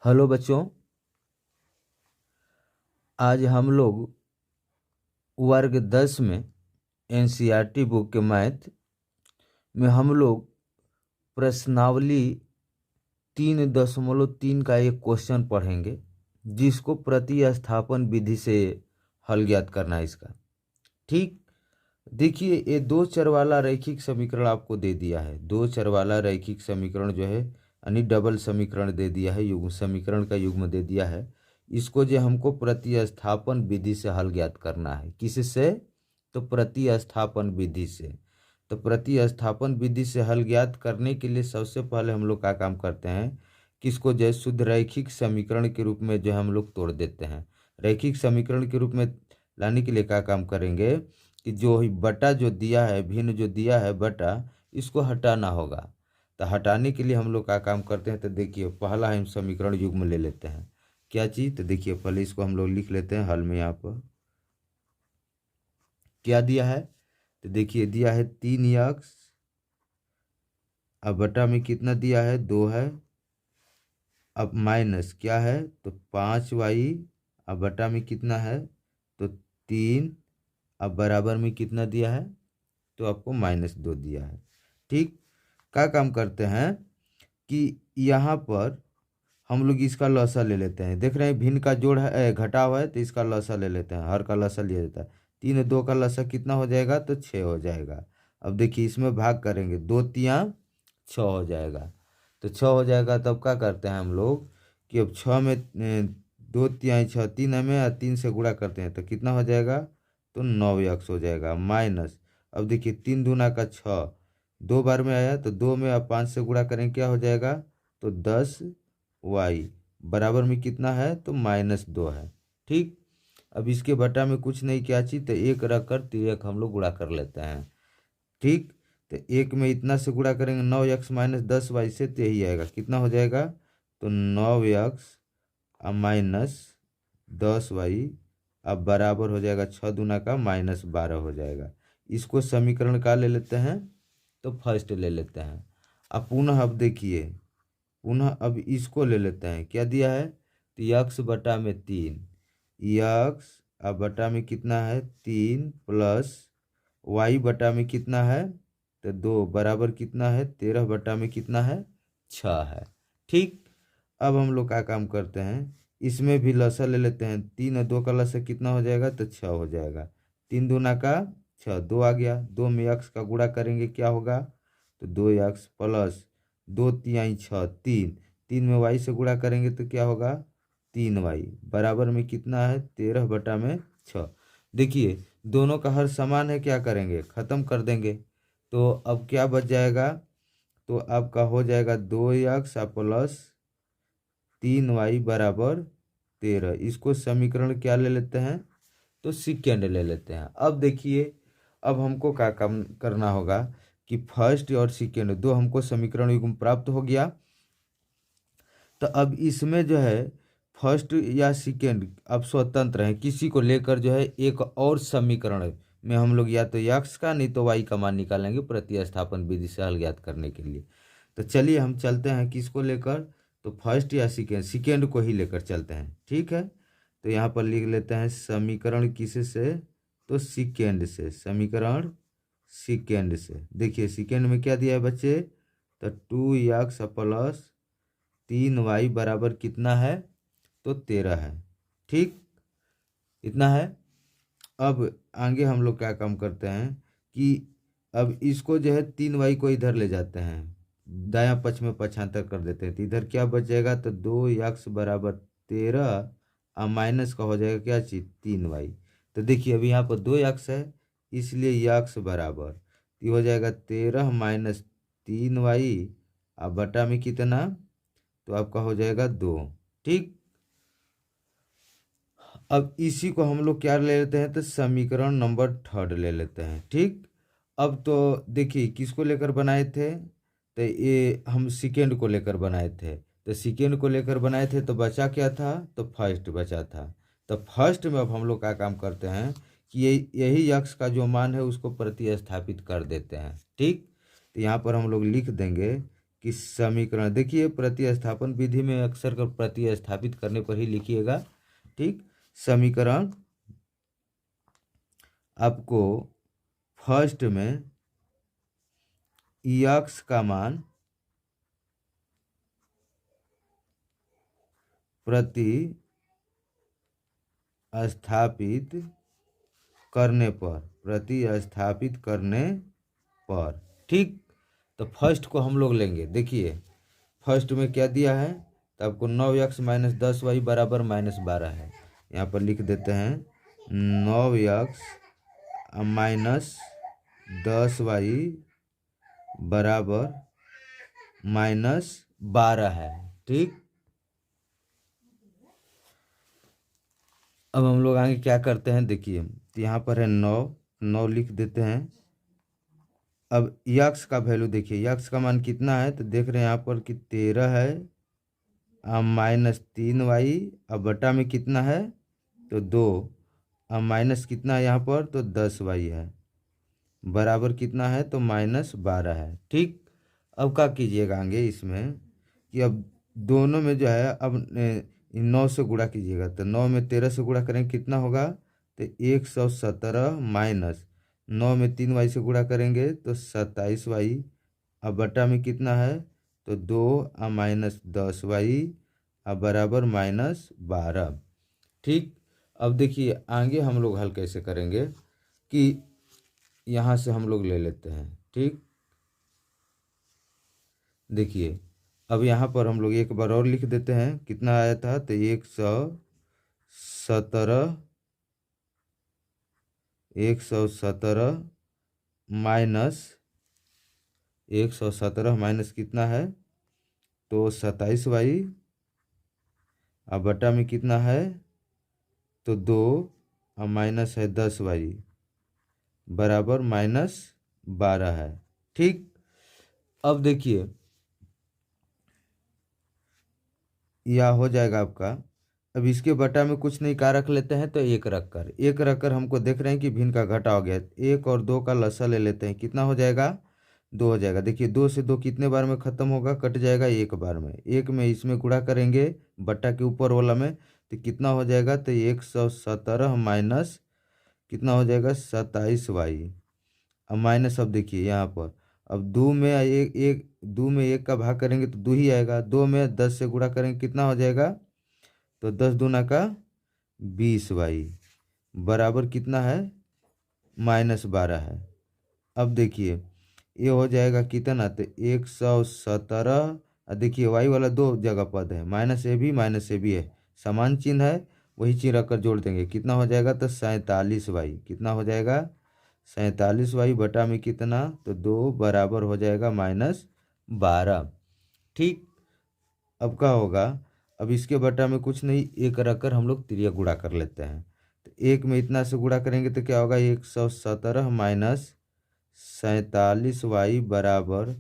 Hello बच्चों, आज हम लोग वर्ग 10 में एनसीईआरटी बुक के मैथ में हम लोग प्रश्नावली 3.3 का एक क्वेश्चन पढ़ेंगे, जिसको प्रतिस्थापन विधि से हल ज्ञात करना है इसका। ठीक, देखिए ये दो चर वाला रैखिक समीकरण आपको दे दिया है। दो चर वाला रैखिक समीकरण जो है यानी डबल समीकरण दे दिया है, युग्म समीकरण का युग्म दे दिया है। इसको जो हमको प्रतिस्थापन विधि से हल ज्ञात करना है। किससे? तो प्रतिस्थापन विधि से। तो प्रतिस्थापन विधि से हल ज्ञात करने के लिए सबसे पहले हम लोग क्या काम करते हैं, किसको जो है शुद्ध रैखिक समीकरण के रूप में जो है हम लोग तोड़ देते हैं। रैखिक समीकरण के रूप में लाने के लिए क्या काम करेंगे कि जो ही बटा जो दिया है, भिन्न जो दिया है बटा, इसको हटाना होगा। तो हटाने के लिए हम लोग क्या काम करते हैं, तो देखिए पहला हम समीकरण युग्म ले लेते हैं। क्या चीज़? तो देखिए पहले इसको हम लोग लिख लेते हैं हल में। यहाँ पर क्या दिया है, तो देखिए दिया है 3x, अब बटा में कितना दिया है, 2 है। अब माइनस क्या है, तो 5y, अब बटा में कितना है, तो 3, अब बराबर में कितना दिया है, तो आपको -2 दिया है। ठीक, क्या काम करते हैं कि यहाँ पर हम लोग इसका लसा ले लेते हैं। देख रहे हैं भिन्न का जोड़ है, घटा हुआ है, तो इसका लसा ले लेते हैं। हर का लसा लिया जाता है। 3 2 का लसा कितना हो जाएगा, तो 6 हो जाएगा। अब देखिए इसमें भाग करेंगे, 2 तियाँ 6 हो जाएगा। तो 6 हो जाएगा, तब क्या करते हैं हम लोग कि अब 6 में 2 तिहाई 6, 3 में और 3 से गुणा करते हैं तो कितना हो जाएगा, तो 9x हो जाएगा। माइनस, अब देखिए 3 दूना का 6, 2 बार में आया, तो 2 में अब 5 से गुणा करेंगे क्या हो जाएगा, तो 10y, बराबर में कितना है, तो -2 है। ठीक, अब इसके बटा में कुछ नहीं, क्या चीज़, तो 1 रख कर 1 हम लोग गुणा कर लेते हैं। ठीक, तो 1 में इतना से गुणा करेंगे 9x - 10y से, तो यही आएगा। कितना हो जाएगा, तो 9x -10y, अब बराबर हो जाएगा 6 दूना का -12 हो जाएगा। इसको समीकरण का ले लेते हैं, तो फर्स्ट ले लेते हैं। अब पुनः अब देखिए, पुनः अब इसको ले लेते हैं। क्या दिया है, तो यक्स बटा में 3, यक्स अब बटा में कितना है, 3 प्लस वाई बटा में कितना है, तो 2, बराबर कितना है, 13 बटा में कितना है, 6 है। ठीक, अब हम लोग क्या काम करते हैं, इसमें भी लसा ले लेते हैं। 3 और 2 का लसा कितना हो जाएगा, तो 6 हो जाएगा। 3 दूना का 6, 2 आ गया। 2 में x का गुणा करेंगे क्या होगा, तो 2x प्लस 2 तिहाई 6, 3, 3 में y से गुणा करेंगे तो क्या होगा, 3y, बराबर में कितना है, 13 बटा में 6। देखिए दोनों का हर समान है, क्या करेंगे, ख़त्म कर देंगे। तो अब क्या बच जाएगा, तो आपका हो जाएगा 2x प्लस 3y बराबर 13। इसको समीकरण क्या ले लेते हैं, तो सेकेंड ले लेते हैं। अब देखिए, अब हमको क्या काम करना होगा कि फर्स्ट और सेकेंड दो हमको समीकरण युग्म प्राप्त हो गया। तो अब इसमें जो है फर्स्ट या सेकेंड अब स्वतंत्र हैं, किसी को लेकर जो है एक और समीकरण में हम लोग या तो यक्स का नहीं तो वाई का मान निकालेंगे प्रतिस्थापन विधि से हल ज्ञात करने के लिए। तो चलिए हम चलते हैं किसको लेकर, तो फर्स्ट या सेकेंड, सेकेंड को ही लेकर चलते हैं। ठीक है, तो यहाँ पर लिख लेते हैं समीकरण किसे से, तो सेकेंड से, समीकरण सेकेंड से। देखिए सेकेंड में क्या दिया है बच्चे, तो 2x प्लस 3y बराबर कितना है, तो 13 है। ठीक, इतना है। अब आगे हम लोग क्या काम करते हैं कि अब इसको जो है 3y को इधर ले जाते हैं, दायां पक्ष में पक्षांतर कर देते हैं, तो इधर क्या बच जाएगा, तो 2x बराबर 13 और माइनस का हो जाएगा क्या चीज़, 3y। तो देखिए अभी यहाँ पर 2x है, इसलिए x बराबर ये हो जाएगा 13 - 3y, अब बटा में कितना, तो आपका हो जाएगा 2। ठीक, अब इसी को हम लोग क्या ले लेते हैं, तो समीकरण नंबर थर्ड ले लेते हैं। ठीक, अब तो देखिए किसको लेकर बनाए थे, तो ये हम सेकेंड को लेकर बनाए थे। तो सेकेंड को लेकर बनाए थे तो बचा क्या था, तो फर्स्ट बचा था। तो फर्स्ट में अब हम लोग क्या काम करते हैं कि यही यक्स का जो मान है उसको प्रतिस्थापित कर देते हैं। ठीक, तो यहाँ पर हम लोग लिख देंगे कि समीकरण, देखिए प्रतिस्थापन विधि में अक्सर कर प्रतिस्थापित करने पर ही लिखिएगा। ठीक, समीकरण आपको फर्स्ट में यक्स का मान प्रतिस्थापित करने पर, ठीक। तो फर्स्ट को हम लोग लेंगे। देखिए फर्स्ट में क्या दिया है, तो आपको 9x माइनस 10y बराबर -12 है। यहाँ पर लिख देते हैं 9x माइनस 10y बराबर -12 है। ठीक, अब हम लोग आगे क्या करते हैं, देखिए यहाँ पर है 9 लिख देते हैं। अब यक्स का वैल्यू देखिए, यक्स का मान कितना है, तो देख रहे हैं यहाँ पर कि 13 है, -3y, अब बटा में कितना है, तो 2, अब माइनस कितना है यहाँ पर, तो 10y है, बराबर कितना है, तो -12 है। ठीक, अब क्या कीजिएगा आगे इसमें कि अब दोनों में जो है, अब 9 से गुणा कीजिएगा, तो 9 में 13 से गुणा करेंगे कितना होगा, तो 117 माइनस 9 में 3y से गुणा करेंगे तो 27y, अब बटा में कितना है, तो 2 माइनस 10y, अब बराबर -12। ठीक, अब देखिए आगे हम लोग हल कैसे करेंगे कि यहाँ से हम लोग ले लेते हैं। ठीक, देखिए अब यहाँ पर हम लोग एक बार और लिख देते हैं, कितना आया था, तो 117 माइनस कितना है, तो 27y, अब बटा में कितना है, तो 2, अब माइनस है 10y, बराबर -12 है। ठीक, अब देखिए यह हो जाएगा आपका। अब इसके बटा में कुछ नहीं, का रख लेते हैं, तो एक रखकर हमको देख रहे हैं कि भिन्न का घटा हो गया, 1 और 2 का लसा ले लेते हैं, कितना हो जाएगा, 2 हो जाएगा। देखिए 2 से 2 कितने बार में ख़त्म होगा, कट जाएगा एक बार में, एक में इसमें गुणा करेंगे बटा के ऊपर वाला में, तो कितना हो जाएगा, तो 117 माइनस कितना हो जाएगा, 27y, अब माइनस, अब देखिए यहाँ पर अब दो में एक का भाग करेंगे तो 2 ही आएगा, 2 में 10 से गुणा करेंगे कितना हो जाएगा, तो 10 दूना का 20y, बराबर कितना है, -12 है। अब देखिए ये हो जाएगा कितना, तो 117, देखिए y वाला 2 जगह पद है, -a भी है, समान चिन्ह है, वही चिन्ह रखकर जोड़ देंगे, कितना हो जाएगा, तो 47y, कितना हो जाएगा, 47y, बटा में कितना, तो 2, बराबर हो जाएगा -12। ठीक, अब क्या होगा, अब इसके बटा में कुछ नहीं, एक रखकर हम लोग तिरिया गुणा कर लेते हैं, तो एक में इतना से गुणा करेंगे तो क्या होगा, 117 माइनस 47y बराबर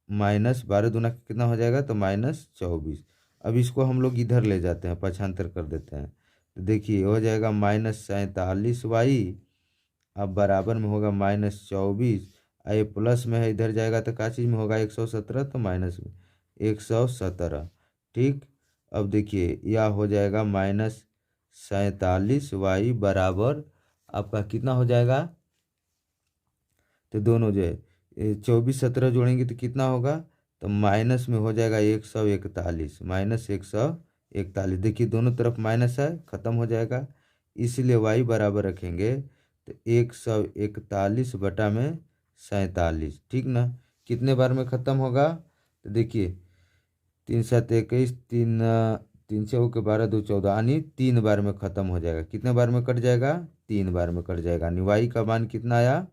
-12 दूना कितना हो जाएगा, तो -24। अब इसको हम लोग इधर ले जाते हैं, पक्षांतर कर देते हैं, तो देखिए हो जाएगा -47y, अब बराबर में होगा -24, ये प्लस में है, इधर जाएगा तो क्या चीज़ में होगा, 117, तो माइनस में 117। ठीक, अब देखिए यह हो जाएगा -47y बराबर आपका कितना हो जाएगा, तो दोनों जो है 24 17 जोड़ेंगे तो कितना होगा, तो माइनस में हो जाएगा 141, -141। देखिए दोनों तरफ माइनस है, ख़त्म हो जाएगा, इसलिए y बराबर रखेंगे तो 141 बटा में 47। ठीक ना, कितने बार में ख़त्म होगा, तो देखिए 3 7 21, 3 6 के 12 2 14, यानी 3 बार में ख़त्म हो जाएगा। कितने बार में कट जाएगा, 3 बार में कट जाएगा, यानी y का मान कितना आया,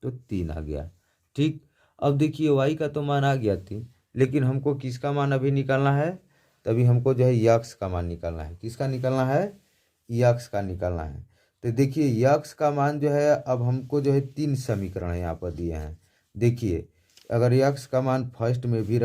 तो 3 आ गया। ठीक, अब देखिए y का तो मान आ गया 3, लेकिन हमको किसका मान अभी निकालना है, तभी हमको जो है यक्स का मान निकालना है। किसका निकालना है, यक्स का निकालना है। तो देखिए यक्स का मान जो है, अब हमको जो है 3 समीकरण यहाँ पर दिए हैं। देखिए अगर यक्स का मान फर्स्ट में भी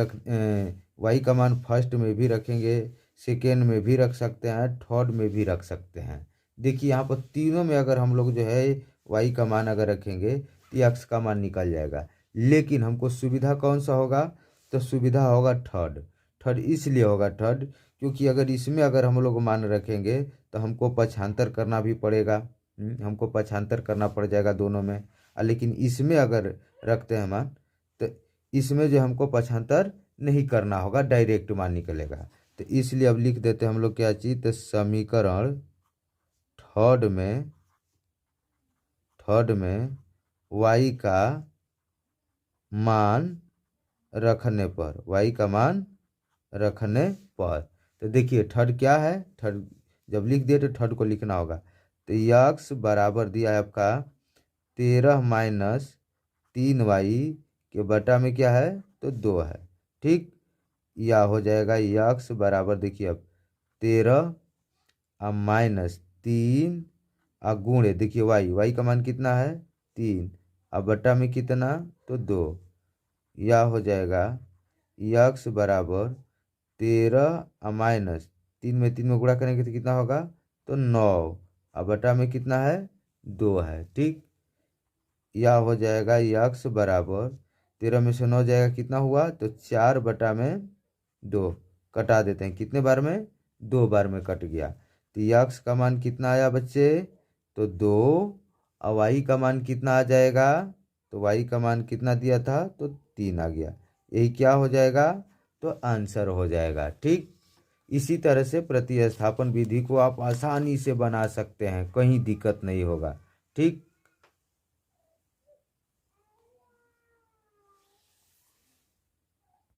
वाई का मान फर्स्ट में भी रखेंगे, सेकेंड में भी रख सकते हैं, थर्ड में भी रख सकते हैं। देखिए यहाँ पर तीनों में अगर हम लोग जो है वाई का मान अगर रखेंगे तो यक्स का मान निकल जाएगा। लेकिन हमको सुविधा कौन सा होगा, तो सुविधा होगा थर्ड। थर्ड इसलिए होगा थर्ड क्योंकि अगर इसमें अगर हम लोग मान रखेंगे तो हमको पक्षांतर करना भी पड़ेगा। हमको पक्षांतर करना पड़ जाएगा दोनों में। लेकिन इसमें अगर रखते हैं मान तो इसमें जो हमको पक्षांतर नहीं करना होगा, डायरेक्ट मान निकलेगा। तो इसलिए अब लिख देते हैं हम लोग क्या चीज़, तो समीकरण थर्ड में y का मान रखने पर, y का मान रखने पर, तो देखिए थर्ड क्या है, थर्ड जब लिख दिए तो थर्ड को लिखना होगा। तो यक्स बराबर दिया है आपका 13 माइनस 3y के बटा में क्या है तो 2 है। ठीक, या हो जाएगा यक्स बराबर देखिए अब 13 माइनस 3 गुणे देखिए y का मान कितना है 3 अब बटा में कितना तो 2, या हो जाएगा यक्स बराबर 13 माइनस 3 में गुणा करेंगे तो कितना होगा तो 9 अब बटा में कितना है 2 है। ठीक, या हो जाएगा यक्स बराबर 13 में से 9 जाएगा कितना हुआ तो 4 बटा में 2, कटा देते हैं कितने बार में 2 बार में कट गया। तो यक्स का मान कितना आया बच्चे तो 2 और वाई का मान कितना आ जाएगा तो वाई का मान कितना दिया था तो 3 आ गया। यही क्या हो जाएगा तो आंसर हो जाएगा। ठीक, इसी तरह से प्रतिस्थापन विधि को आप आसानी से बना सकते हैं, कहीं दिक्कत नहीं होगा। ठीक।